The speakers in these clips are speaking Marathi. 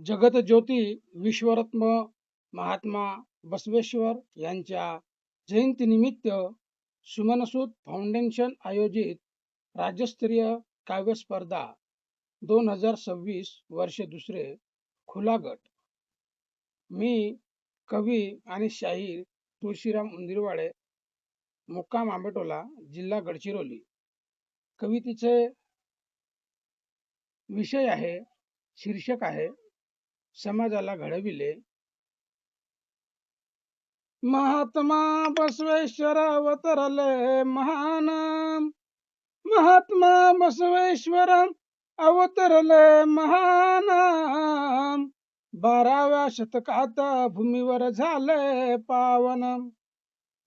जगतज्योती विश्वरत्न महात्मा बसवेश्वर यांच्या जयंतीनिमित्त सुमनसूद फाउंडेशन आयोजित राज्यस्तरीय काव्य स्पर्धा 2026 वर्ष दुसरे खुला गट. मी कवी आणि शाहीर तुळशीराम उंदीरवाडे, मुक्काम आंबेटोला, जिल्हा गडचिरोली. कवितेचे विषय आहे, शीर्षक आहे, समाजाला घडविले. महात्मा बसवेश्वर अवतरले महान, महात्मा बसवेश्वर अवतरले महान. 12व्या शतकात भूमीवर झाले पावन,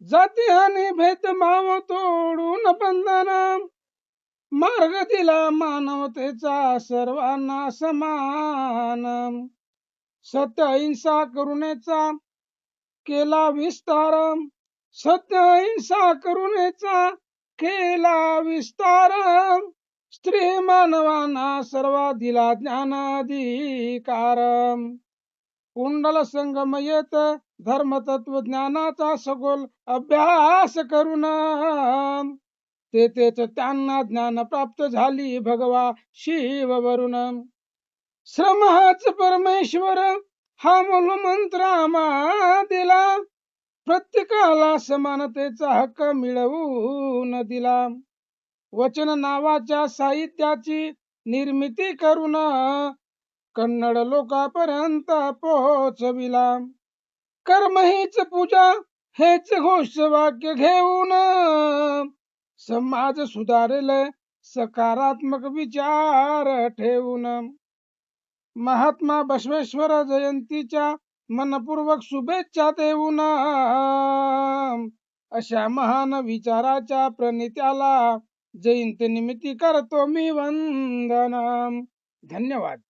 जाती आणि भेदभाव तोडून बंधन, मार्ग दिला मानवतेचा सर्वांना समान. सत्य अहिंसा करुणेचा केला विस्तार, सत्य अहिंसा करुणेचा केला विस्तार. स्त्री मानवांना सर्वा दिला ज्ञानाधिकार. कुंडल संगमयत धर्म तत्वज्ञानाचा सखोल अभ्यास करून, तेच त्यांना ज्ञान प्राप्त झाली भगवा शिव वरून. श्रम हाच परमेश्वर हा मूलमंत्र आम्हा दिला, प्रत्येकाला समानतेचा हक्क मिळवून दिला. वचन नावाच्या साहित्याची निर्मिती करून कन्नड लोकांपर्यंत पोहोचविला. कर्म हीच पूजा हेच घोषवाक्य घेऊन, समाज सुधारेल सकारात्मक विचार ठेवून. महात्मा बसवेश्वर जयंतीच्या मनपूर्वक शुभेच्छा देऊन, अशा महान विचाराच्या प्रणेत्याला जयंती निमित्त करतो मी वंदन. धन्यवाद.